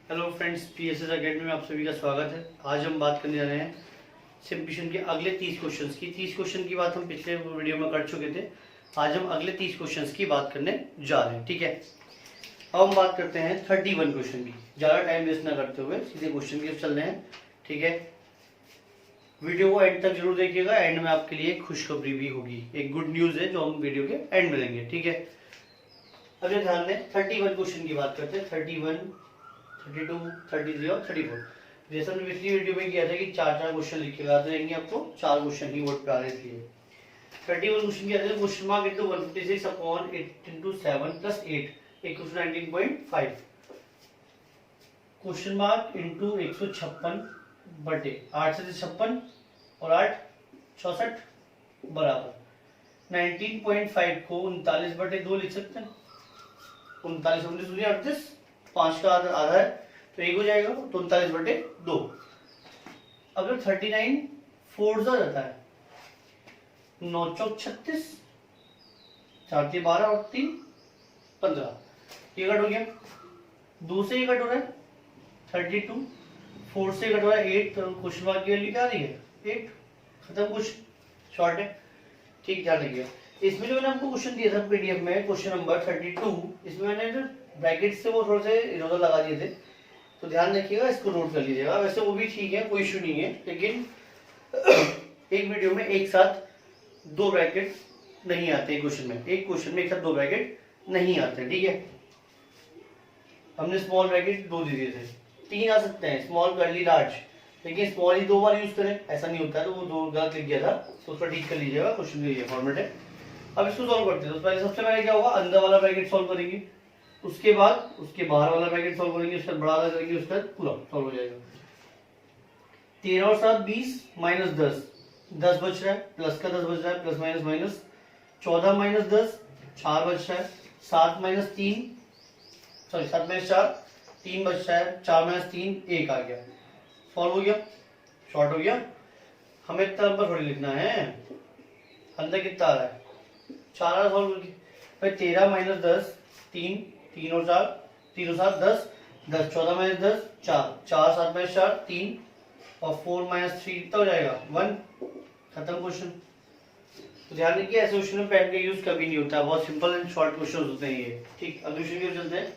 Hello friends, PSS academy में आप सभी का स्वागत है। आज हम बात करने जा रहे हैं सिम्प्लिफिकेशन के अगले 30 क्वेश्चंस की। 30 क्वेश्चन की बात हम पिछले वीडियो में कर चुके थे। आज हम अगले 30 क्वेश्चंस की बात करने जा रहे हैं, ठीक है। अब हम बात करते हैं 31 क्वेश्चन की। ज़्यादा टाइम वेस्ट ना करते हुए सीधे क्वेश्चन की तरफ चल रहे हैं, ठीक है। वीडियो को एंड तक जरूर देखिएगा। एंड में आपके लिए खुशखबरी भी होगी, एक गुड न्यूज़ है जो हम वीडियो के एंड में लेंगे, ठीक है। अब ये ध्यान दें, 31 क्वेश्चन की बात करते हैं। 31, 32, 33 और 34। जैसा हमने पिछली वीडियो में किया था कि चार क्वेश्चन लिख के लाते रहेंगे, आपको 4 क्वेश्चन ही बोर्ड पे आ रहे थे। 31 क्वेश्चन किया था, question mark into 156 upon 8 into 7 plus 8 equal to 19.5। Question mark into 156 बटे 8 से 56 और 8 64 बराबर 19.5 को 39 बटे 2 लिख सकते हैं। 39 38, 5 का आधा है तो 1 हो जाएगा, तो 39 बटे 2। अगर 39 4 जा जाता है, 9 चौक 36, 4 के 12 और 3 15, ये कट हो गया। 2 से ये कट हो रहा है 32, 4 से कट हो रहा है 8, तो क्वेश्चन मार्क की वैल्यू क्या आ रही है 8। खत्म, कुछ शॉर्ट है, ठीक। ध्यान रखिएगा, इसमें जो मैंने आपको क्वेश्चन दिया था पीडीएफ में, क्वेश्चन नंबर 32, इसमें मैंने जो ब्रैकेट से वो थोड़े से इधर उधर लगा दिए थे, तो ध्यान रखिएगा, इसको नोट कर लीजिएगा। वैसे वो भी ठीक है, कोई इशू नहीं है, लेकिन एक वीडियो में एक साथ 2 ब्रैकेट नहीं आते। एक क्वेश्चन में एक साथ 2 ब्रैकेट नहीं आते, ठीक है। हमने स्मॉल ब्रैकेट 2 दे दिए थे, 3 आ सकते हैं, स्मॉल, कर्ली, लार्ज, लेकिन स्मॉल ही 2 बार यूज करें ऐसा नहीं होता है, तो वो 2 गलत लिख गया था, तो उसका ठीक कर लीजिएगा। क्वेश्चन का ये फॉर्मेट है। अब इसको सॉल्व करते हैं। तो पहले सबसे पहले क्या होगा, अंदर वाला ब्रैकेट सॉल्व करेंगे, उसके बाद उसके बाहर वाला ब्रैकेट सॉल्व करेंगे, उसका बड़ा वाला करेंगे, उसका पूरा सॉल्व हो जाएगा। 13 और 7 20 माइनस 10, 10 बच रहा है, प्लस का 10 बच रहा है, प्लस माइनस माइनस 14 माइनस 10 4 बच रहा है, 7 माइनस 3 सॉरी 7 माइनस 4 3 बच रहा है, 4 माइनस 3 1 आ गया। सॉल्व हो गया, शॉर्ट हो गया। हमें इतना नंबर थोड़ी लिखना है, अंदर कितना आ रहा है 4 आ रहा, सॉल्व करके भाई 13 माइनस 10 3 3 और 4 3 और 7 10 10 14 माइनस 10 4 4 7 माइनस 4 3 और 4 माइनस 3 कितना हो जाएगा 1। खत्म क्वेश्चन। तो ध्यान रखिए, ऐसे क्वेश्चन में पेन का यूज कभी नहीं होता, बहुत सिंपल एंड शॉर्ट क्वेश्चन होते हैं ये, ठीक। अगले क्वेश्चन की चलते हैं।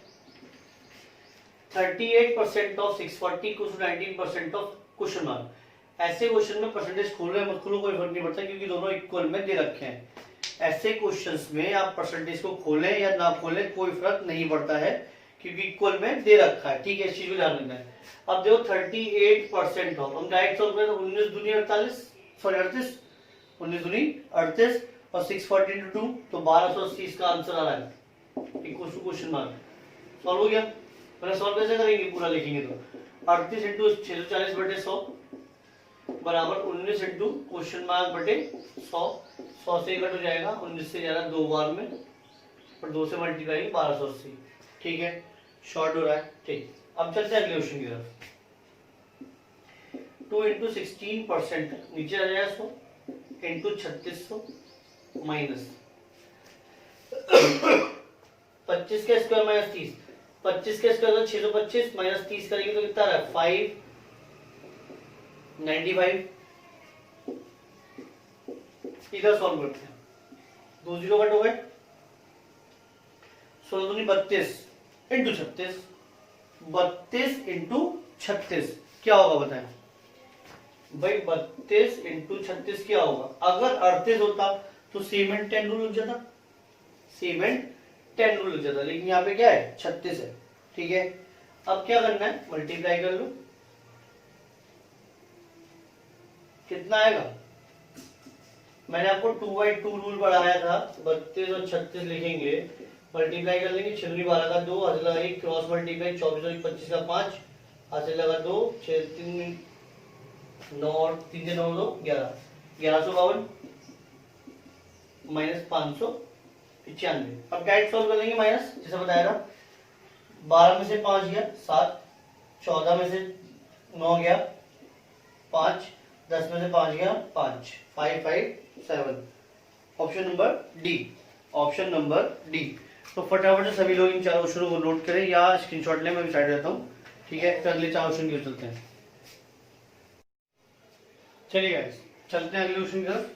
38% of 640 equals to 19% of question mark. ऐसे क्वेश्चन में परसेंटेज खोल रहे हैं मत खोलो, कोई फर्क नहीं पड़ता, क्योंकि दोनों इक्वल में दे रखे हैं। ऐसे क्वेश्चंस में आप परसेंटेज को खोलें या ना खोलें कोई फर्क नहीं पड़ता है, क्योंकि इक्वल में दे रखा है, ठीक है। इस चीज को ध्यान रखना है। अब देखो 38% ऑफ, हम डायरेक्ट सॉल्व करें, 19 दूनी 48 सॉरी 38, 19 दूनी 38 और 640 इंटू 2 तो 1280 इसका आंसर आ रहा है, equal to question mark. Solve हो गया। मैंने सॉल्व कैसे करेंगे, पूरा लिखेंगे तो 38 इंटू 640 बटे 100 बराबर 19 इंटू क्वेश्चन मार्क बटे 100। 100 से कट हो जाएगा, 19 से ज्यादा 2 बार में, और 2 से मल्टीप्लाई 1280, ठीक है। शॉर्ट हो रहा है, ठीक। अब चलते हैं अगले क्वेश्चन की तरफ। 2 इंटू 16% नीचे आ जाएगा 100 इंटू 3600 माइनस 25 का स्क्वायर माइनस 30, 25 का स्क्वायर 625 माइनस 30 करेंगे तो कितना रहा है 595। इधर सॉल्व करते हैं, 2 जीरो कट हो गए, 16 दूनी 32 इंटू 36, 32 इंटू 36 क्या होगा बताएं भाई। 32 इंटू 36 क्या होगा, अगर 38 होता तो सेम एंड 10 रूल लग जाता, सेम एंड 10 रूल लग जाता, लेकिन यहाँ पे क्या है 36 है, ठीक है। अब क्या करना है, मल्टीप्लाई कर लो, कितना आएगा। मैंने आपको 2/2 रूल पढ़ाया था, 32 और 36 लिखेंगे, मल्टीप्लाई कर लेंगे, 6 12 का 2 हाथ लगा 1 क्रॉस मल्टीप्लाई 24 और 25 का 5 हाथ से लगा 2 6 3 9 और 3 से 9 2 11 1152 माइनस 595। अब डायरेक्ट सॉल्व कर लेंगे, माइनस जैसा बताया था, 12 में से 5 गया 7, 14 में से 9 गया 5, 10 में से 5 गया 5, 557। Option number D, option number D. तो फटाफट से सभी लोग इन चारों क्वेश्चनों को नोट करें या स्क्रीनशॉट लें, मैं भी साइड रहता हूँ। ठीक है, फिर अगले 4 क्वेश्चन की ओर चलते हैं। चलिए गाइस, चलते हैं अगले क्वेश्चन की तरफ।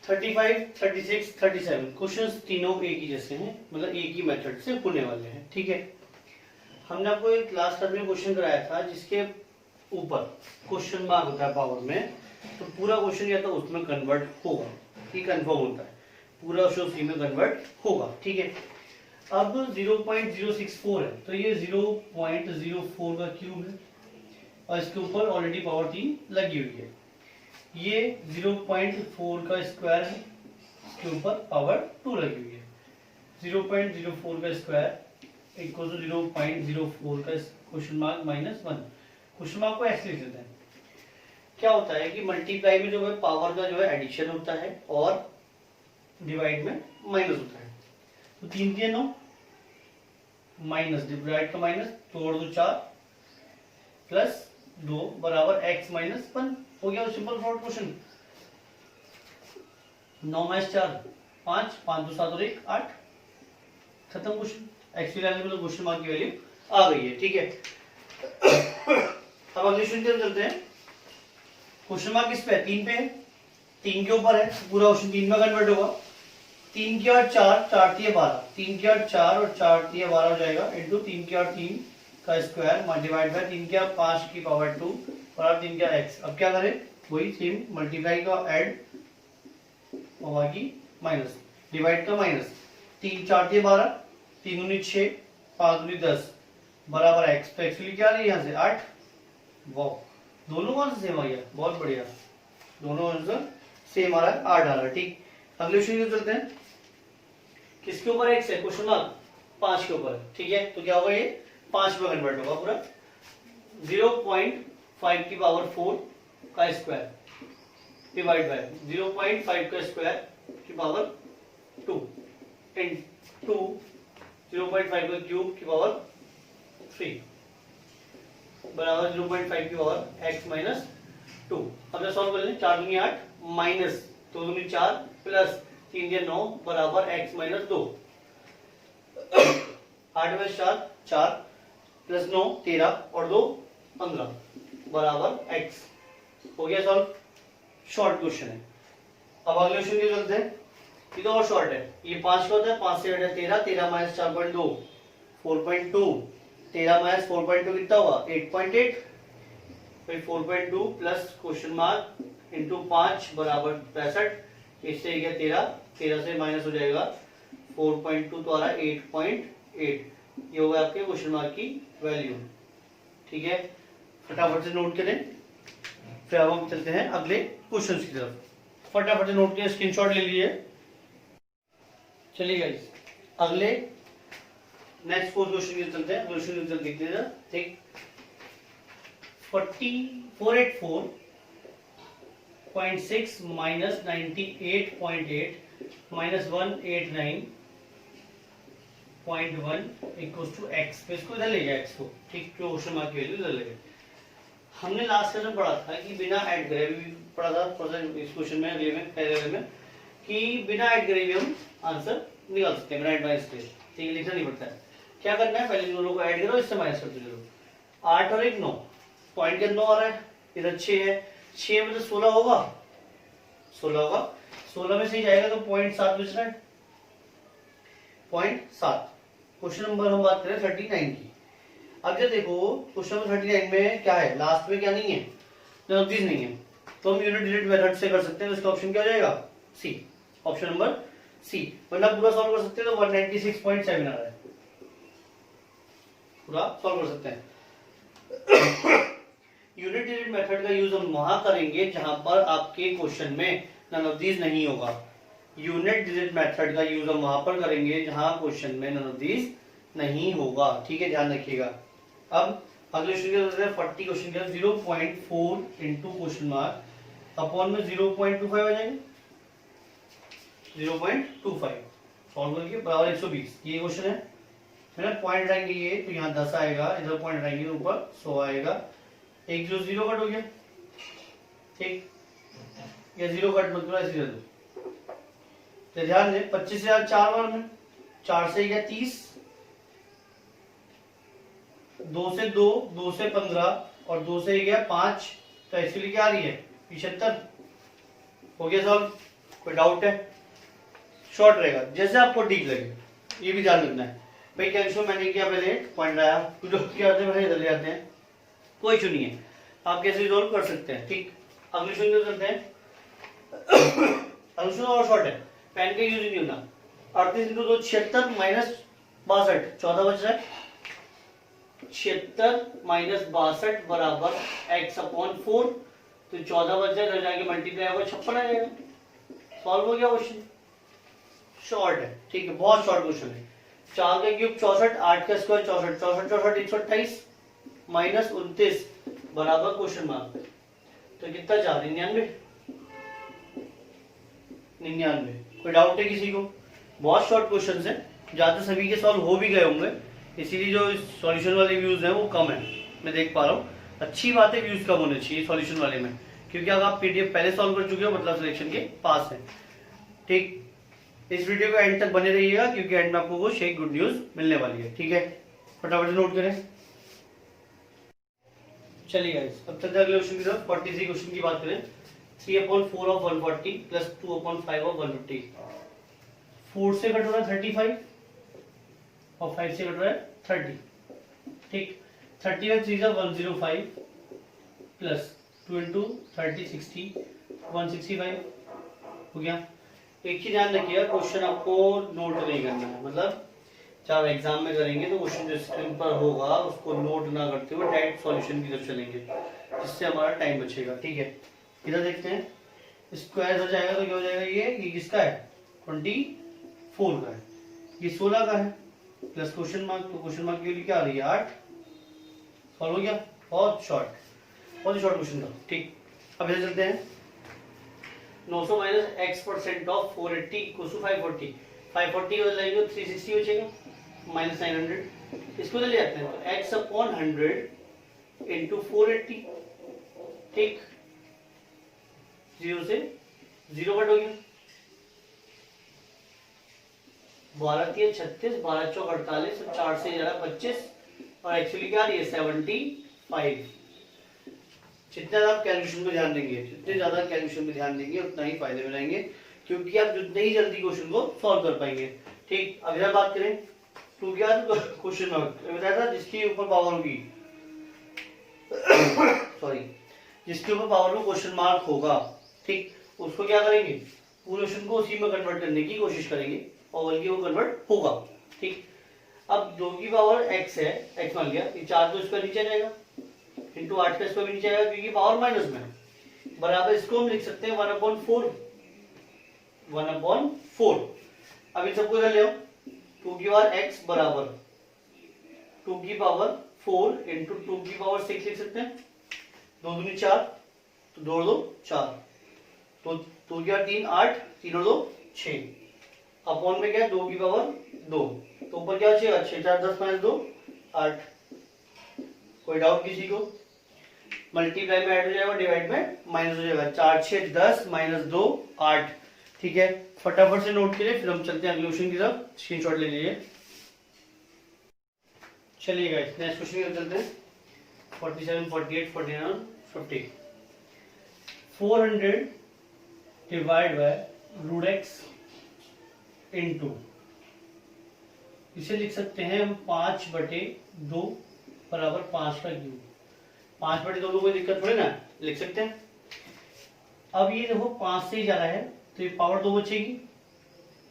35, 36, 37 क्वेश्चंस तीनों एक ही जैसे हैं, मतलब एक ही मेथड से होने वाले हैं। ठीक है, हमने आपको एक लास्ट क्लास में क्वेश्चन कराया था जिसके ऊपर क्वेश्चन मार्क होता है पावर में, तो पूरा क्वेश्चन या तो उसमें कन्वर्ट होगा, ये कंफर्म होता है, पूरा उसी में कन्वर्ट होगा। ठीक है, अब 0.064 है, तो ये 0.04 का क्यूब है और इसके ऊपर ऑलरेडी पावर 3 लगी हुई है। ये 0.4 का स्क्वायर है, इसके ऊपर पावर 2 लगी हुई है। 0.04 का स्क्वायर इक्वल टू 0.04 का क्वेश्चन मार्क -1। क्वेश्चन मार्क को ऐसे लिख देते हैं। क्या होता है कि मल्टीप्लाई में जो है पावर का जो है एडिशन होता है और डिवाइड में माइनस होता है। तो 3 3 9 माइनस डिवाइड का माइनस, तोड़ दो 4 प्लस 2 बराबर x माइनस 1 हो गया। Simple fraud question. 9 माइनस 4 5, 5 2 7 और 1 8, खत्म क्वेश्चन। एक्चुअली आने में क्वेश्चन मार्क की वैल्यू आ गई है। ठीक है, अब अगले क्वेश्चन की तरफ चलते हैं। क्वेश्चन मार्क किस पे है? 3 पे है, 3 के ऊपर है, पूरा क्वेश्चन 3 में कन्वर्ट होगा। 3 की 8 4, 4 3 12, 3 की 8 4 और 4 3 12 हो जाएगा, इंटू 3 की 8 3 का स्क्वायर डिवाइड बाय 3 की 5 की पावर 2 और 3 की x। अब क्या करें? वही सेम मल्टीप्लाई का ऐड और बाकी माइनस, डिवाइड का माइनस। 3 4 3 12, 3 9 6, 5 9 10 बराबर x। तो एक्चुअली क्या आ रही है यहाँ से 8। वाह, दोनों का आंसर सेम आ गया, बहुत बढ़िया, दोनों आंसर सेम आ रहा है, 8 आ रहा है। ठीक, अगले क्वेश्चन की चलते हैं। किसके ऊपर x है? क्वेश्चन मार्क 5 के ऊपर। ठीक है, तो क्या होगा? ये 5 में कन्वर्ट होगा पूरा। 0.5 की पावर 4 का स्क्वायर डिवाइड बाय 0.5 का स्क्वायर की पावर 2 इनटू 0.5 का क्यूब की पावर 3 बराबर 0.5 की पावर x माइनस 2। अब सॉल्व कर लें। 4 दूनी 8 माइनस 2 दूनी 4 प्लस 3 9 बराबर x माइनस 2। 8 में 4 4 प्लस 9 13 और 2 15 बराबर x। हो गया सॉल्व। शॉर्ट क्वेश्चन है। अब अगले क्वेश्चन की चलते हैं। ये तो और शॉर्ट है। ये 5 का होता है, 5 से 8 13, 13 माइनस 4.2 4.2, 13 माइनस 4.2 कितना हुआ? 8.8। फिर 4.2 प्लस क्वेश्चन मार्क इंटू 5 बराबर 65। इससे गया 13, 13 से माइनस हो जाएगा 4.2 तो आ रहा है 8.8। ये होगा आपके क्वेश्चन मार्क की वैल्यू। ठीक है, फटाफट से नोट करें, फिर अब हम चलते हैं अगले क्वेश्चन की तरफ। फटाफट से नोट किया, स्क्रीनशॉट ले लीजिए। चलिए गाइस, अगले नेक्स्ट 4 क्वेश्चन की चलते हैं। क्वेश्चन की तरफ देखते हैं। ठीक, 484.6 minus 98.8 minus 189.1 equals to x। इसको इधर ले गया x को। ठीक, जो क्वेश्चन मार्क की वैल्यू इधर ले गए। हमने लास्ट क्लास में पढ़ा था कि बिना ऐड करे भी पढ़ा था इस क्वेश्चन में, अगले में पहले में, कि बिना ऐड करे भी हम आंसर निकाल सकते हैं बिना एडवाइस के। ठीक है, लिखना नहीं पड़ता है। क्या करना है? पहले दोनों को ऐड करो, इससे माइनस करते चलो। 8 और 1 9, पॉइंट के 9 आ रहा है, इधर 6 है, 6 में तो 16 होगा, 16 होगा, 16 में से जाएगा तो 0.7 बच रहा है, 0.7। क्वेश्चन नंबर हम बात करें 39 की। अब जब देखो क्वेश्चन नंबर 39 में क्या है? लास्ट में क्या नहीं है? नतीज नहीं है, तो हम यूनिट डिजिट मेथड से कर सकते हैं। तो इसका ऑप्शन क्या हो जाएगा? सी, ऑप्शन नंबर सी। वरना पूरा सॉल्व कर सकते हैं तो 196.7 आ रहा है, पूरा सॉल्व कर सकते हैं। यूनिट डिजिट मेथड का यूज हम वहां करेंगे जहां पर आपके क्वेश्चन में नन ऑफ दीज नहीं होगा। यूनिट डिजिट मेथड का यूज हम वहां पर करेंगे जहां क्वेश्चन में नन ऑफ दीज नहीं होगा। ठीक है, ध्यान रखिएगा। अब अगले क्वेश्चन के 40 क्वेश्चन के 0.4 इनटू क्वेश्चन मार्क अपॉन में 0.25 आ जाएंगे, 0.25 सॉल्व करके बराबर 120। ये क्वेश्चन है ना, पॉइंट रहेंगे ये, तो यहाँ 10 आएगा, इधर पॉइंट रहेंगे ऊपर 100 आएगा। एक जो 0 कट हो गया। ठीक, ये 0 कट मत करो, ऐसे कर दो। तो ध्यान दें 25 से 4 बार में 4 से गया 30, 2 से 2, 2 से 15 और 2 से गया 5, तो एक्चुअली क्या आ रही है 75। हो गया सॉल्व। कोई डाउट है? शॉर्ट रहेगा जैसे आपको ठीक लगे, ये भी ध्यान रखना है भाई। कैल्शियम मैंने किया पहले पॉइंट आया, कुछ क्या इधर जाते हैं, कोई इशू नहीं है, आप कैसे रिजोल्व कर सकते हैं। ठीक, अगले क्वेश्चन करते हैं। अगले और शॉर्ट है, पेन का यूज नहीं होना। 38 इंटू 2 76 माइनस 62, 14 बच रहा है। 76 माइनस 62 बराबर x अपॉन 4, तो 14 बच जाएगा, घर जाके मल्टीप्लाई होगा 56 आ जाएगा। सॉल्व हो गया क्वेश्चन। शॉर्ट है, ठीक है, बहुत शॉर्ट क्वेश्चन है। 4 का क्यूब 64, 8 का स्क्वायर 64, 64 64 128 माइनस 29 बराबर क्वेश्चन मार्क, तो कितना 4 99। कोई डाउट है किसी को? बहुत शॉर्ट क्वेश्चन है, ज्यादा सभी के सॉल्व हो भी गए होंगे, इसीलिए जो सॉल्यूशन वाले व्यूज हैं वो कम है, मैं देख पा रहा हूँ। अच्छी बात है, व्यूज कम होने चाहिए सॉल्यूशन वाले में, क्योंकि अगर आप पीडीएफ पहले सॉल्व कर चुके हो मतलब सिलेक्शन के पास है। ठीक, इस वीडियो को एंड तक बने रहिएगा, क्योंकि एंड में आपको वो शेक गुड न्यूज मिलने वाली है। ठीक है, फटाफट से नोट करें। चलिए गाइस, अब चलते हैं अगले क्वेश्चन की तरफ। 43 क्वेश्चन की बात करें। 3/4 ऑफ 140 प्लस 2/5 ऑफ 150। 4 से कट हो रहा है 35 और 5 से कट रहा है 30। ठीक, 30 में 3 105 प्लस 2 इंटू 30 60 165 हो गया। एक ही ध्यान रखिएगा, क्वेश्चन आपको नोट नहीं करना है, मतलब जब आप एग्जाम में करेंगे तो क्वेश्चन जो स्क्रीन पर होगा उसको नोट ना करते हुए डायरेक्ट सॉल्यूशन की तरफ चलेंगे, जिससे हमारा टाइम बचेगा। ठीक है, इधर देखते हैं, स्क्वायर हो जाएगा तो क्या हो जाएगा, ये किसका है 24 का है, ये 16 का है, प्लस क्वेश्चन मार्क, तो क्वेश्चन मार्क के लिए क्या आ रही है 8। सॉल्व हो गया। बहुत शॉर्ट क्वेश्चन था। ठीक, अब इधर चलते हैं। 900 minus x% of 480 equals to 540। 540 का बदलाएंगे 360 बचेगा माइनस 900, इसको ले आते हैं तो x अपॉन 100 इंटू 480। ठीक, 0 से 0 कट हो गया। 12 3 36, 12 4 48, 4 से 25 और एक्चुअली क्या आ रही है 75। जितना आप कैलकुलेशन पे ध्यान देंगे, जितने ज्यादा कैलकुलेशन पे ध्यान देंगे उतना ही फायदे में रहेंगे, क्योंकि आप जितने ही जल्दी क्वेश्चन को सॉल्व कर पाएंगे। ठीक, अब इधर बात करें तो क्या क्वेश्चन मार्क बताया था जिसके ऊपर पावर होगी सॉरी, जिसके ऊपर पावर में क्वेश्चन मार्क होगा। ठीक, उसको क्या करेंगे, पूरे क्वेश्चन को उसी में कन्वर्ट करने की कोशिश करेंगे और बल्कि वो कन्वर्ट होगा। ठीक, अब 2 की पावर x है, x मान लिया, ये 4 तो इसका नीचे जाएगा इंटू 8 का इसको भी नीचे आएगा क्योंकि पावर माइनस में, बराबर इसको हम लिख सकते हैं 1/4। 1/4। अब इन सबको इधर ले आओ, 2 की पावर x बराबर 2 की पावर 4 इंटू 2 की पावर 6 लिख सकते हैं, 2 दूनी 4, तो 2 और 2 4, तो 2 की पावर 3 8, 3 और 2 6, अपॉन में क्या है 2 की पावर 2, तो ऊपर क्या बचेगा 6 4 10 माइनस 2 8। कोई डाउट किसी को? मल्टीप्लाई में ऐड हो जाएगा, डिवाइड में माइनस हो जाएगा, 4 6 10 माइनस 2 8। ठीक है, फटाफट से नोट करिए, फिर हम चलते हैं अगले क्वेश्चन की तरफ, स्क्रीनशॉट ले लीजिए। चलिए गाइस, नेक्स्ट क्वेश्चन की तरफ चलते हैं। 47 48 49 50। 400 divide by root x into, इसे लिख सकते हैं हम 5/2 बराबर 5 का क्यूब। 5/2 में कोई दिक्कत थोड़ी ना, लिख सकते हैं। अब ये देखो 5 से ही जा रहा है तो ये पावर 2 बचेगी,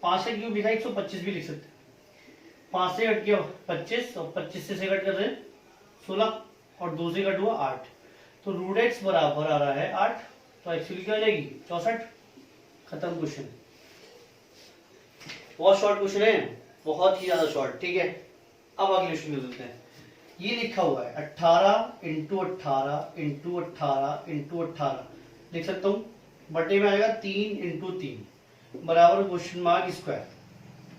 5 का क्यूब लिखा 125 भी लिख सकते हैं। 5 से कट गया 25 और 25 से कट कर रहे 16 और 2 से कट हुआ 8, तो रूट x बराबर आ रहा है 8, तो एक्चुअली क्या हो जाएगी 64। खत्म क्वेश्चन। बहुत शॉर्ट क्वेश्चन है, बहुत ही ज्यादा शॉर्ट। ठीक है, अब अगले क्वेश्चन में चलते हैं। ये लिखा हुआ है 18 इंटू 18 इंटू 18 इंटू 18 लिख सकता हूं, बटे में आएगा 3 इंटू 3 बराबर क्वेश्चन मार्क स्क्वायर।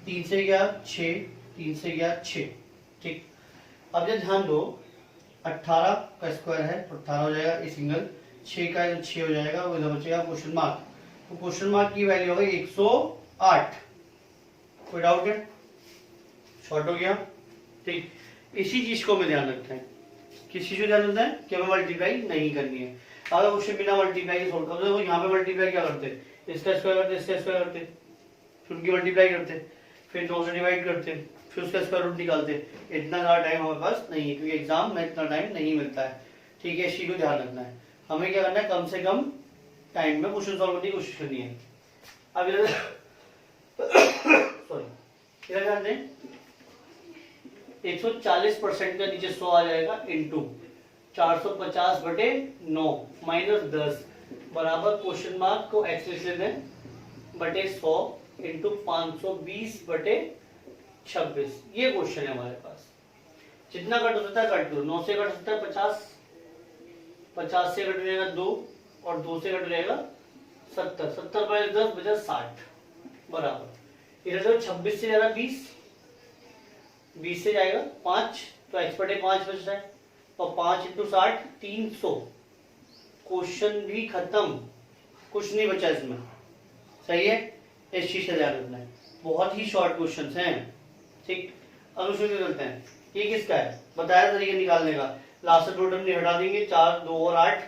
3 से गया 6, 3 से गया 6। ठीक, अब जब ध्यान दो 18 का स्क्वायर है तो 18 हो जाएगा, ये सिंगल 6 का है तो 6 हो जाएगा, वो इधर बचेगा क्वेश्चन मार्क, तो क्वेश्चन मार्क की वैल्यू होगी 108। कोई डाउट है? शॉर्ट हो गया। ठीक, इसी चीज को हमें ध्यान रखना है। किस चीज को ध्यान रखना है कि हमें मल्टीप्लाई नहीं करनी है। अगर क्वेश्चन बिना मल्टीप्लाई के सोल्व करते, तो यहाँ पे मल्टीप्लाई क्या करते, इसका स्क्वायर करते, इसका स्क्वायर करते, फिर उनकी मल्टीप्लाई करते, फिर 2 से डिवाइड करते, फिर उसका स्क्वायर रूट निकालते। इतना ज़्यादा टाइम हमारे पास नहीं है, क्योंकि एग्जाम में इतना टाइम नहीं मिलता है। ठीक है, इस चीज को ध्यान रखना है। हमें क्या करना है, कम से कम टाइम में क्वेश्चन सॉल्व करने की कोशिश करनी है। अब इधर सॉरी, इधर ध्यान दें, 140% का नीचे 100 आ जाएगा इंटू 450/9 माइनस 10 बराबर क्वेश्चन मार्क को एक्स लिख लेते हैं बटे 100 इंटू 520/26। ये क्वेश्चन है हमारे पास। जितना कट हो सकता है कट दो, 9 से कट सकता है 50, 50 से कट जाएगा 2 और 2 से कट जाएगा 70, 70 पर 10 बचा 60 बराबर। इधर जो 26 से जाएगा 20, 20 से जाएगा 5, तो x बटे 5 बचता है, और 5 इंटू 60 300। क्वेश्चन भी खत्म, कुछ नहीं बचा इसमें। सही है, इस चीज से ध्यान रखना है। बहुत ही शॉर्ट क्वेश्चंस हैं। ठीक, अब शुरू करते हैं। ये किसका है, बताया तरीका निकालने का। लास्ट दो टर्म हटा देंगे, 4 2 और 8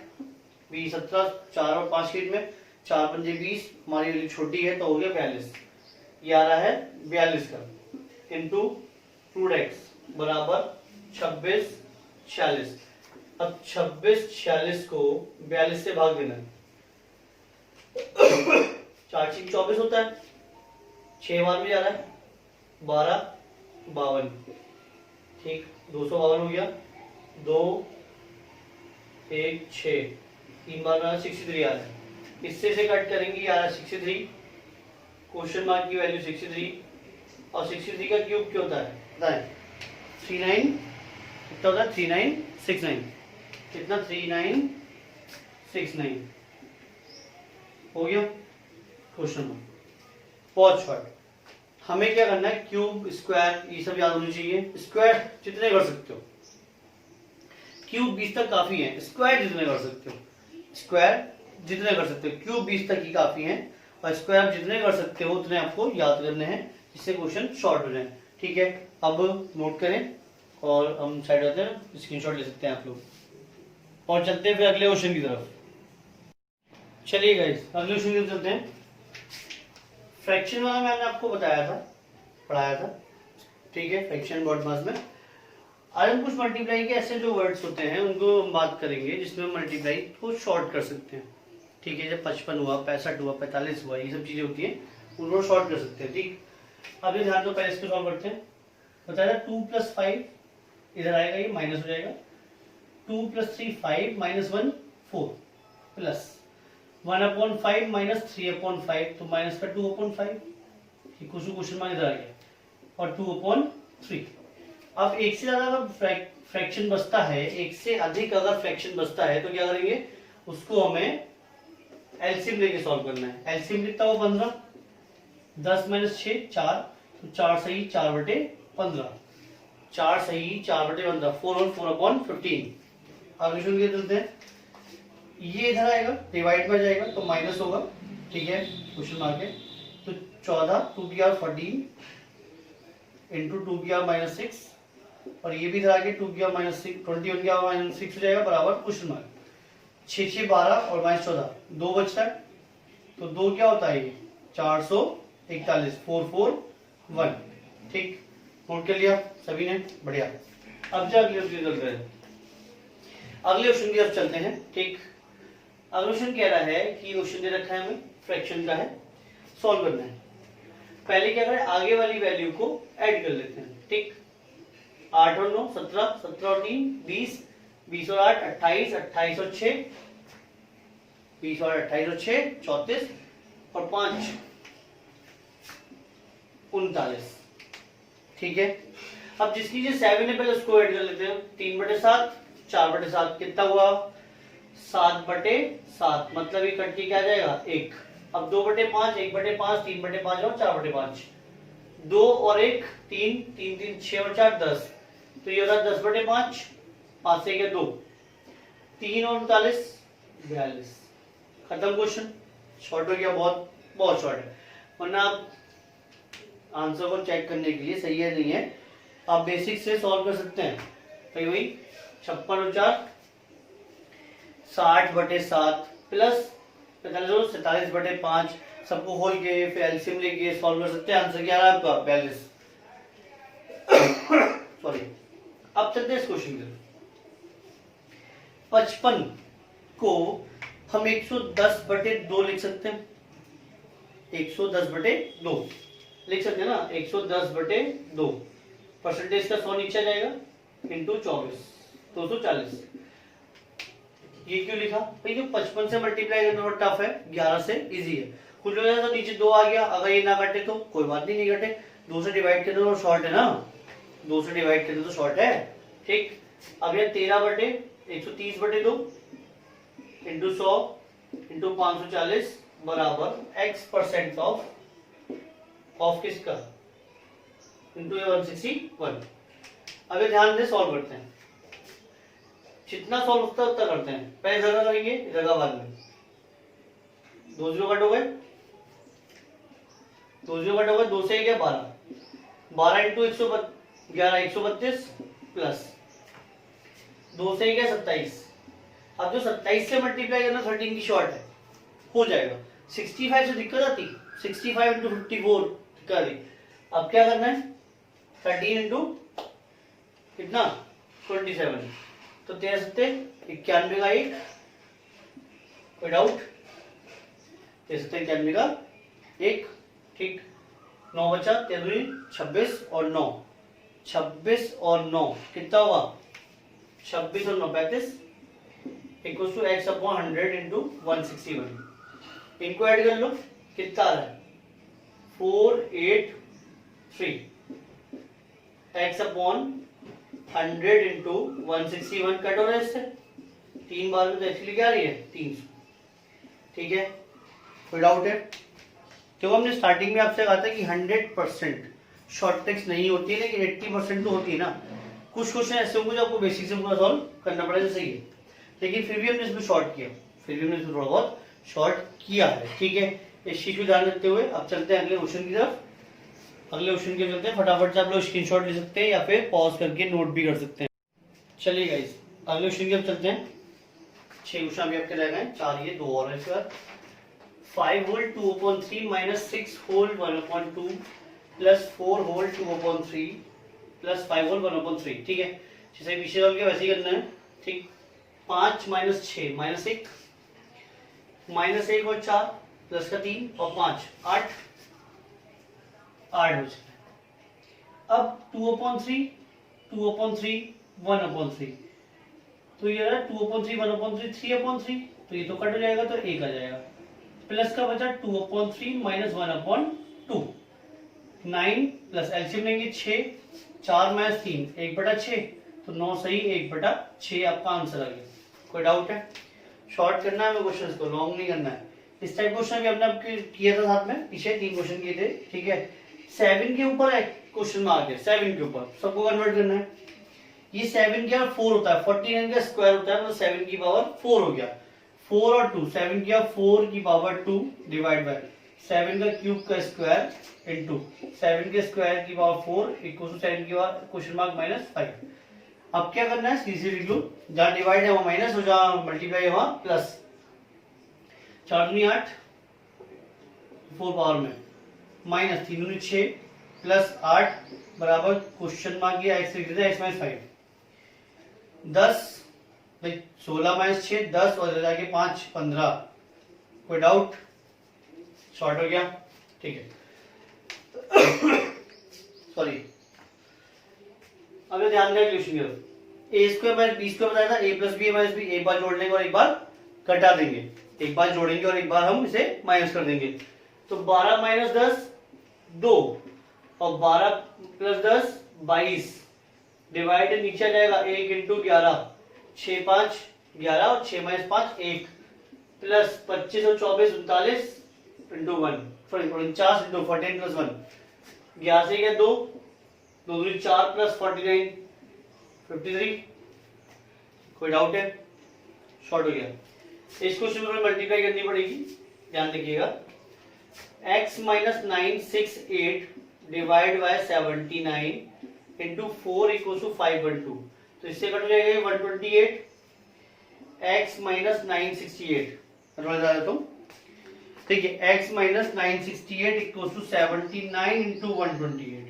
20 17, 4 और 5 के में 4 पंजे 20, हमारी वैल्यू छोटी है तो हो गया 42। ये आ रहा है 42 का इंटू 2x बराबर 26 46। अब 26 46 को 42 से भाग देना है। 4 6 24 होता है, 6 बार में जा रहा है 12 52। ठीक, 252 हो गया, 2 1 6, 3 बार में 63 आ रहा है। इससे से कट करेंगे, आ रहा है 63, क्वेश्चन मार्क की वैल्यू 63, और 63 का क्यूब क्या होता है बताएं, 39 कितना होता है, 3969। कितना, 3969 हो गया क्वेश्चन मार्क। बहुत शॉर्ट। हमें क्या करना है, क्यूब स्क्वायर ये सब याद होनी चाहिए। स्क्वायर जितने कर सकते हो, क्यूब 20 तक काफी है। स्क्वायर जितने कर सकते हो, स्क्वायर जितने कर सकते हो, क्यूब 20 तक ही काफी है, और स्क्वायर जितने कर सकते हो उतने आपको याद करने हैं, जिससे क्वेश्चन शॉर्ट हो जाए। ठीक है, अब नोट करें और हम साइड आते हैं, स्क्रीनशॉट ले सकते हैं आप लोग, और चलते हैं फिर अगले क्वेश्चन की तरफ। चलिए गाइस, अगले क्वेश्चन की तरफ चलते हैं। फ्रैक्शन वाला मैंने आपको बताया था, पढ़ाया था। ठीक है, फ्रैक्शन बोर्ड मास में आज हम कुछ मल्टीप्लाई के ऐसे जो वर्ड्स होते हैं उनको हम बात करेंगे, जिसमें मल्टीप्लाई को शॉर्ट कर सकते हैं। ठीक है, जब 55 हुआ, 65 हुआ, 45 हुआ, ये सब चीजें होती हैं, उनको शॉर्ट कर सकते हैं। ठीक, अब ये ध्यान दो, पहले इसको सॉल्व करते हैं। बताया 2 + 5 इधर आएगा, ये माइनस हो जाएगा। 2 + 3 5 -1 4 प्लस 1/5 - 3/5, तो माइनस का 2/5, कुछ क्वेश्चन मार्क इधर आ गया, और 2/3। अब एक से ज्यादा अगर फ्रैक्शन बचता है, एक से अधिक अगर फ्रैक्शन बचता है, तो क्या करेंगे, उसको हमें एलसीएम लेके सॉल्व करना है। एलसीएम कितना हुआ 15, 10 - 6 4, तो 4 सही 4/15, 4 सही 4/15, 4 और 4/15। आगे सुन के चलते हैं। ये इधर आएगा, डिवाइड में जाएगा तो माइनस होगा। ठीक है, क्वेश्चन मार्क है, तो 14 2 की पावर 14 इंटू 2 की पावर -6, और ये भी इधर आके 2 की पावर -6 21 की पावर -6 हो जाएगा बराबर क्वेश्चन मार्क। 6 6 12 और -14, 2 बचता है, तो 2 क्या होता है, ये 441 441। ठीक, नोट कर लिया सभी ने, बढ़िया। अब जो अगले क्वेश्चन चल रहे हैं, अगले क्वेश्चन की तरफ चलते हैं। ठीक, अगला क्वेश्चन कह रहा है कि क्वेश्चन दे रखा है हमें, फ्रैक्शन का है, सॉल्व करना है। पहले क्या करें, आगे वाली वैल्यू को ऐड कर लेते हैं। ठीक, 8 और 9 17, 17 और 3 20, 20 और 8 28, 28 और 6 20 और 28 और 6 34, और 5 39। ठीक है, अब जिसकी जो 7 है पहले उसको ऐड कर लेते हैं। 3/7 4/7 कितना हुआ, 7/7, मतलब ये कट के क्या आ जाएगा 1। अब 2/5 1/5 3/5 और 4/5, 2 और 1 3 3 3 6 और 4 10, तो ये होता है 10/5, 5 से 2 3 और 39 42। खत्म क्वेश्चन, शॉर्ट हो गया, बहुत बहुत शॉर्ट है। वरना आप आंसर को चेक करने के लिए सही है नहीं है, आप बेसिक से सॉल्व कर सकते हैं। तो वही 56 और 4 60/7 प्लस 47/5 सबको खोल के फिर एलसीएम लेके सॉल्व कर सकते हैं। आंसर क्या आ रहा है आपका 42। सॉरी, अब चलते हैं इस क्वेश्चन की। 55 को हम 110/2 लिख सकते हैं। 110/2 लिख सकते हैं ना, 110/2 परसेंटेज का 100 नीचे आ जाएगा इंटू 24 240। ये क्यों लिखा भाई? जो 55 से मल्टीप्लाई करना थोड़ा टफ है, 11 से इजी है। कुछ लोग तो नीचे 2 आ गया, अगर ये ना कटे तो कोई बात नहीं, नहीं कटे 2 से डिवाइड कर दो तो शॉर्ट है ना, 2 से डिवाइड कर दो तो शॉर्ट है। ठीक, अब ये 13/130/2 इंटू 100 इंटू 540 बराबर x% ऑफ किसका इंटू 161। अगर ध्यान से सॉल्व करते हैं, जितना सॉल्व होता है उतना करते हैं। पहले जगह करेंगे, जगह बाद में। 2 0 कट हो गए, 2 0 कट हो गए, 2 से क्या 12 12 इंटू 111 132 प्लस 2 से क्या 27। अब जो 27 से मल्टीप्लाई करना 13 की शॉर्ट है, हो जाएगा। 65 से दिक्कत आती, 65 इंटू 54 दिक्कत आती। अब क्या करना है 13 इंटू कितना 27 तो 13×91 का 1, कोई डाउट? 13×91 का 1, ठीक। 9 बचा, 13 26 और 9 26 और 9 कितना हुआ 26 और 9 35 इक्वल टू x/100 इंटू 161। इनको ऐड कर लो, कितना आ रहा है 483 x/100 इंटू 161 कट हो रहा है इससे 3 बार में, तो एक्चुअली क्या आ रही है 300। ठीक है, कोई डाउट है? तो हमने स्टार्टिंग में आपसे कहा था कि 100% शॉर्ट ट्रिक्स नहीं होती है, लेकिन 80% तो होती है ना। कुछ क्वेश्चन ऐसे होंगे जो आपको बेसिक से पूरा सॉल्व करना पड़ेगा, सही है, लेकिन फिर भी हमने इसमें शॉर्ट किया, फिर भी हमने इसमें थोड़ा बहुत शॉर्ट किया है। ठीक है, इस चीज को ध्यान रखते हुए अब चलते हैं अगले क्वेश्चन की तरफ। अगले क्वेश्चन के चलते हैं, फटाफट से आप लोग स्क्रीनशॉट ले सकते हैं या फिर पॉज करके नोट भी कर सकते हैं। चलिए गाइस, अगले क्वेश्चन की तरफ चलते हैं। 6 क्वेश्चन अभी आपके रह गए, 4 ये 2 और है। इसके बाद 5 whole 2/3 minus 6 whole 1/2 plus 4 whole 2/3 plus 5 whole 1/3। ठीक है, जैसे पीछे वाले के वैसे ही करना है। ठीक, 5 माइनस 6 माइनस 1 माइनस 1 और 4 प्लस का 3 और 5 8 हो जाए। अब 2/3 2/3 1/3 तो ये रहा 2/3 1/3 3/3 तो ये तो कट हो जाएगा, तो 1 आ जाएगा। प्लस का बचा 2/3 माइनस 1/2 9 प्लस एलसीएम लेंगे 6 4 माइनस 3 1/6 तो 9 सही 1/6 आपका आंसर आ गया। कोई डाउट है? शॉर्ट करना है क्वेश्चन को, लॉन्ग नहीं करना है। इस टाइप क्वेश्चन भी हमने आपके किया था साथ में, पीछे 3 क्वेश्चन किए थे। ठीक है, 7 के ऊपर क्वेश्चन में आ गया, 7 के ऊपर सबको कन्वर्ट करना है। ये 7 क्या 4 होता है, 49 का स्क्वायर होता है, मतलब 7 की पावर 4 हो गया। 4 और 2 7 किया 4 की पावर 2 डिवाइड बाय 7 का क्यूब का स्क्वायर इनटू 7 के स्क्वायर की पावर 4 इक्वल टू 7 की पावर क्वेश्चन मार्क -5। अब क्या करना है, सीधे लिख लो, जहां डिवाइड है वहां माइनस और जहां मल्टीप्लाई है वहां प्लस। 4 दूनी 8 4 पावर में माइनस 3 दूनी 6 प्लस 8 बराबर क्वेश्चन मार्क ये x लिख देते हैं x - 5 10 भाई 16 माइनस 6 10 और जाके 5 15। कोई डाउट? शॉर्ट हो गया। ठीक है सॉरी, अब ध्यान दें क्वेश्चन की, ए स्क्वायर माइनस बी स्क्वायर बताया था, ए प्लस बी माइनस बी, एक बार जोड़ लेंगे और एक बार घटा देंगे, एक बार जोड़ेंगे और एक बार हम इसे माइनस कर देंगे। तो 12 माइनस 10 2 और 12 प्लस 10 22 डिवाइड नीचे आ जाएगा 1 इंटू 11 6 5 11 और 6 माइनस 5 1 प्लस 25 और 24 39 इंटू 1 सॉरी 49 इंटू 14 प्लस 1 11 से क्या 2 2 4 प्लस 49 53। कोई डाउट है? शॉर्ट हो गया। इस क्वेश्चन में मल्टीप्लाई करनी पड़ेगी, ध्यान देखिएगा। x - 968 divide by 79 into 4 equal to 512, तो इससे कट जाएगा 128 x माइनस 968, तो ठीक है, x minus 968 equal to 79 into 128।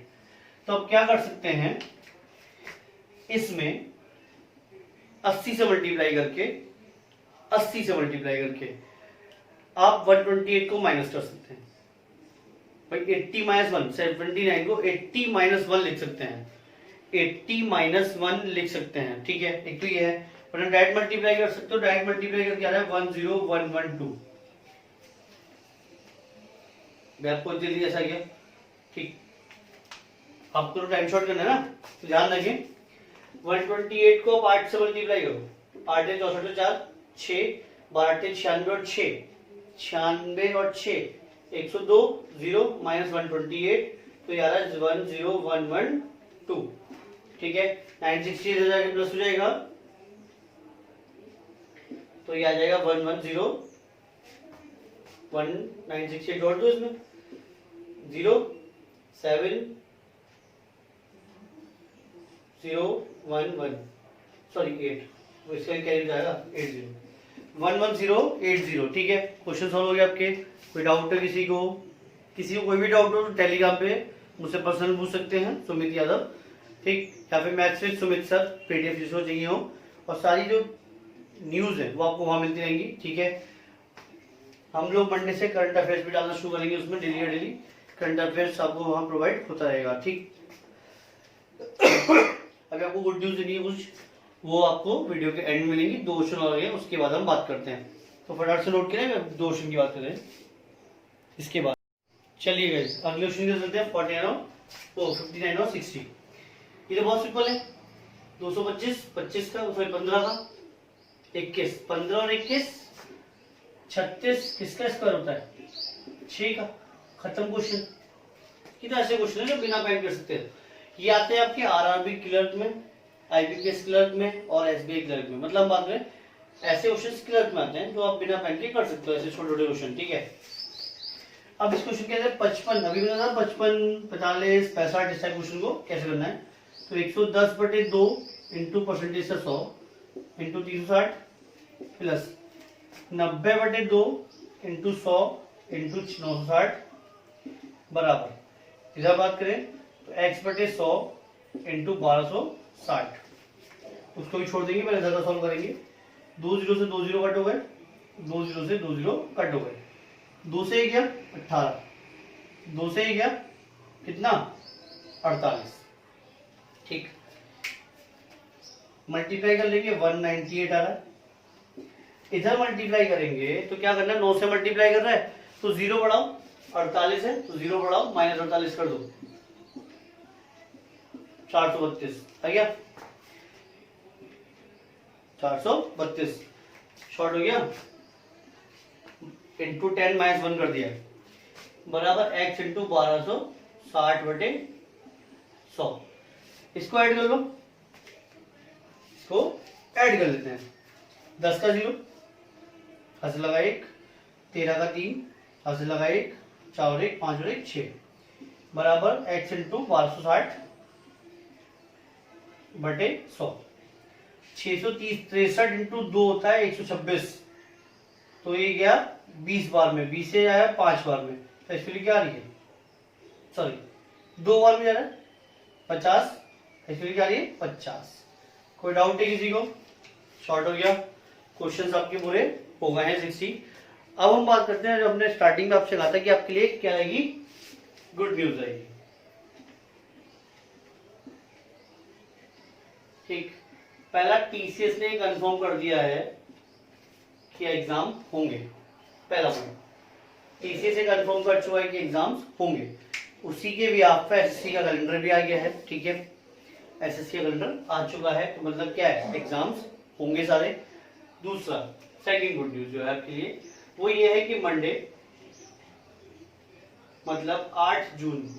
तो अब क्या कर सकते हैं, इसमें 80 से मल्टीप्लाई करके, 80 से मल्टीप्लाई करके आप 128 को माइनस कर सकते हैं भाई। 80 माइनस 1, 79 को 80 माइनस 1 लिख सकते हैं, 80 माइनस 1 लिख सकते हैं, ठीक है। एक तो ये है, पर डायरेक्ट मल्टीप्लाई कर सकते हो, डायरेक्ट मल्टीप्लाई करके आ रहा है 10112, आपको जल्दी ऐसा किया, ठीक। आपको तो टाइम शॉर्ट करना है ना, तो ध्यान रखें 128 को 8 से मल्टीप्लाई करो, 8 है 64 4 6, 12 96 और 6, 96 और 6 102, 0 माइनस 128, तो यार 10112, ठीक है। 960 हो जाएगा, प्लस हो जाएगा, तो ये आ जाएगा 110, 968 डॉट दो इसमें, 0 7 0 1 1, सॉरी 8, तो इसका कैरी जाएगा 80, 11080, ठीक है। क्वेश्चन सॉल्व हो गया आपके। कोई डाउट है किसी को कोई भी डाउट हो तो टेलीग्राम पे मुझसे पर्सनल पूछ सकते हैं, सुमित यादव, ठीक। या फिर maths with Sumit sir PDF जिसको चाहिए हो, और सारी जो न्यूज है वो आपको वहां मिलती रहेंगी, ठीक है। हम लोग मंडे से करंट अफेयर्स भी डालना शुरू करेंगे, उसमें डेली करंट अफेयर्स आपको वहां प्रोवाइड होता रहेगा, ठीक। अगर आपको गुड न्यूज देनी है कुछ, वो आपको वीडियो के एंड में मिलेंगी। 2 क्वेश्चन और है, उसके बाद हम बात करते हैं, तो फटाफट से नोट करें, 2 क्वेश्चन की बात करें इसके बाद। चलिए गाइस, अगले क्वेश्चन चलते हैं 59 और 60। ये तो बहुत सिंपल है, 225 25 का, सॉरी 15 का, 21, 15 और 21 36, किसका स्क्वायर होता है 6 का, खत्म क्वेश्चन। कितना ऐसे क्वेश्चन है जो बिना पेन कर सकते हैं। ये आते हैं आपके आरआरबी क्लर्क में, आईबीपीएस क्लर्क में और एसबीआई क्लर्क में, मतलब बात में ऐसे क्वेश्चन क्लर्क में आते हैं जो आप बिना पेन के कर सकते हो, ऐसे छोटे छोटे क्वेश्चन, ठीक है। अब इस क्वेश्चन के अंदर 55, अभी मैंने कहा 55 45 65 इस टाइप क्वेश्चन को कैसे करना है, तो 110/2 इंटू परसेंटेज से 100 इंटू 360 प्लस 90/2 इंटू 100 इंटू 960 बराबर, इधर बात करें तो x/100 इंटू 1260, उसको भी छोड़ देंगे, पहले इधर का सॉल्व करेंगे। 2 0 से 2 0 कट हो गए, 2 0 से 2 0 कट हो गए, 2 से 1 गया 18, 2 से 1 गया कितना 48, ठीक। मल्टीप्लाई कर लेंगे 198 आ रहा है, इधर मल्टीप्लाई करेंगे तो क्या करना है, 9 से मल्टीप्लाई कर रहा है तो 0 बढ़ाओ, 48 है तो 0 बढ़ाओ, माइनस 48 कर दो, 432 आ गया, 432 शॉर्ट हो गया, इंटू 10 माइनस 1 कर दिया, बराबर x इंटू 1260/100। इसको ऐड कर लो, इसको ऐड कर लेते हैं। 10 का 0, हाथ से लगा 1, 13 का 3, हाथ से लगा 1, 4 और 1 5 और 1 6, बराबर x इंटू 1260/100। 663 इंटू 2 होता है 126, तो ये गया 20 बार में, 20 से आया 5 बार में, तो एक्चुअली क्या आ रही है, सॉरी 2 बार में जा रहा है 50, एक्चुअली क्या आ रही है 50। कोई डाउट है किसी को, शॉर्ट हो गया, क्वेश्चंस आपके पूरे हो गए हैं 60। अब हम बात करते हैं, जो हमने स्टार्टिंग में आपसे कहा था कि आपके लिए क्या आएगी, गुड न्यूज आएगी, ठीक। पहला टीसीएस ने कंफर्म कर दिया है कि एग्जाम होंगे, पहला पॉइंट, टीसीएस से कंफर्म कर चुका है कि एग्जाम्स होंगे, उसी के भी आपका एसएससी का कैलेंडर भी आ गया है, ठीक है। एसएससी का कैलेंडर आ चुका है, तो मतलब क्या है, एग्जाम्स होंगे सारे। दूसरा सेकंड गुड न्यूज जो है आपके लिए वो ये है कि मंडे मतलब 8 जून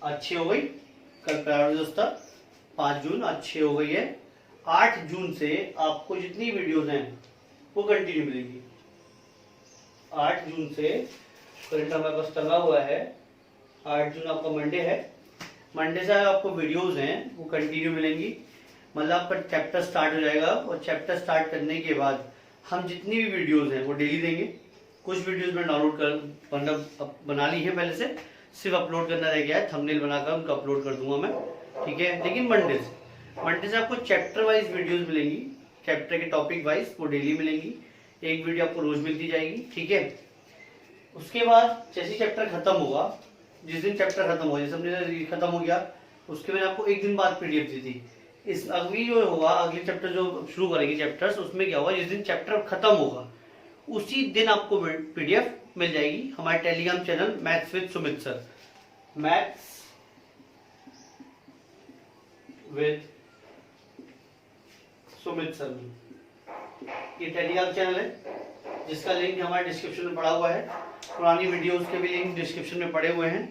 अच्छी हो गई, कल प्रायोरिटी था 5 जून अच्छी हो गई है। 8 जून से आपको जितनी वीडियोस हैं वो कंटिन्यू मिलेंगी। 8 जून से करंट हमारे पास टंगा हुआ है, 8 जून आपका मंडे है, मंडे से आपको वीडियोस हैं वो कंटिन्यू मिलेंगी, मतलब आपका चैप्टर स्टार्ट हो जाएगा और चैप्टर स्टार्ट करने के बाद हम जितनी भी वीडियोस हैं वो डेली देंगे। कुछ वीडियोस में डाउनलोड कर मतलब बना ली है पहले से, सिर्फ अपलोड करना रह गया है, थंबनेल बनाकर उनको अपलोड कर दूंगा मैं, ठीक है। लेकिन मंडे से आपको चैप्टर वाइज वीडियोस मिलेंगी, चैप्टर के टॉपिक वाइज वो डेली मिलेंगी, एक वीडियो आपको रोज मिलती जाएगी, ठीक है। उसके बाद जैसे चैप्टर खत्म होगा, जिस दिन चैप्टर खत्म हो, जैसे हमने खत्म हो गया उसके मैंने आपको एक दिन बाद पीडीएफ दी थी। इस अगली जो होगा, अगले चैप्टर जो शुरू करेंगे चैप्टर्स, उसमें क्या होगा, जिस दिन चैप्टर खत्म होगा उसी दिन आपको पीडीएफ मिल जाएगी हमारे Telegram channel maths with Sumit sir, maths with Sumit sir में। ये टेलीग्राम चैनल है जिसका लिंक हमारे डिस्क्रिप्शन में पड़ा हुआ है, पुरानी वीडियोस के भी लिंक डिस्क्रिप्शन में पड़े हुए हैं,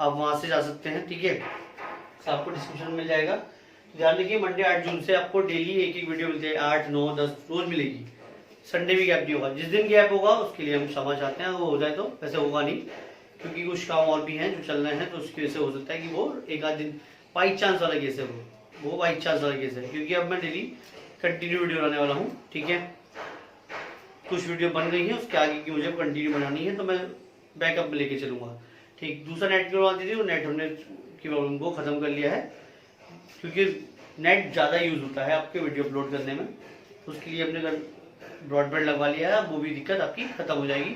आप वहां से जा सकते हैं, ठीक है। तो आपको डिस्क्रिप्शन में मिल जाएगा। ध्यान रखिए मंडे 8 जून से आपको डेली एक एक वीडियो मिलती है, 8, 9, 10 रोज मिलेगी, संडे भी गैप नहीं होगा। जिस दिन गैप होगा उसके लिए हम क्षमा चाहते हैं, वो हो जाए तो, वैसे होगा नहीं क्योंकि कुछ काम और भी हैं जो चल रहे हैं, तो उसकी वजह से हो सकता है कि वो एक आध दिन बाई चांस वाला केस है, वो बाई चांस वाला केस है, क्योंकि अब मैं डेली कंटिन्यू वीडियो बनाने वाला हूँ, ठीक है। कुछ वीडियो बन रही है, उसके आगे की मुझे कंटिन्यू बनानी है, तो मैं बैकअप में लेके चलूंगा, ठीक। दूसरा नेट की प्रॉब्लम आती थी, वो नेट हमने की प्रॉब्लम को खत्म कर लिया है, क्योंकि नेट ज़्यादा यूज होता है आपके वीडियो अपलोड करने में, उसके लिए हमने ब्रॉडबैंड लगवा लिया है, वो भी दिक्कत आपकी खत्म हो जाएगी,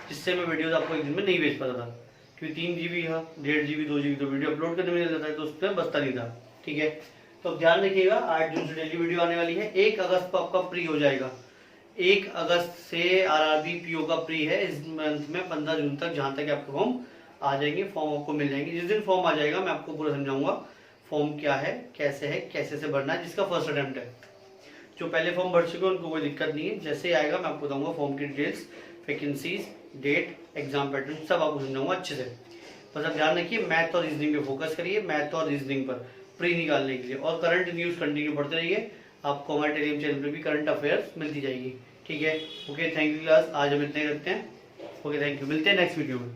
जिससे मैं वीडियोस आपको एक दिन में नहीं भेज पाता था, क्योंकि 3 GB है, 1.5 GB 2 GB तो वीडियो अपलोड करने में जाता है, तो उसमें बचता नहीं था, ठीक है। तो ध्यान रखिएगा 8 जून से डेली वीडियो आने वाली है। 1 अगस्त को आपका प्री हो जाएगा, 1 अगस्त से आरआरबी पीओ का प्री है इस मंथ में, 15 जून तक, जहां तक आपको फॉर्म आ जाएंगे, फॉर्म आपको मिल जाएंगे। जिस दिन फॉर्म आ जाएगा मैं आपको पूरा समझाऊंगा फॉर्म क्या है, कैसे से भरना है, जिसका फर्स्ट अटेम्प्ट है। जो पहले फॉर्म भर चुके हैं उनको कोई दिक्कत नहीं है, जैसे ही आएगा मैं आपको बताऊंगा फॉर्म की details, vacancies, date, exam pattern सब आपको समझाऊंगा अच्छे से। बस आप ध्यान रखिए मैथ और रीजनिंग पे फोकस करिए, मैथ और रीजनिंग पर प्री निकालने के लिए, और करंट न्यूज कंटिन्यू पढ़ते रहिए, आपको हमारे टेलीग्राम चैनल पे भी करंट अफेयर्स मिलती जाएगी, ठीक है। ओके, थैंक यू क्लास, आज हम इतने करते हैं। ओके, थैंक यू, मिलते हैं नेक्स्ट वीडियो में।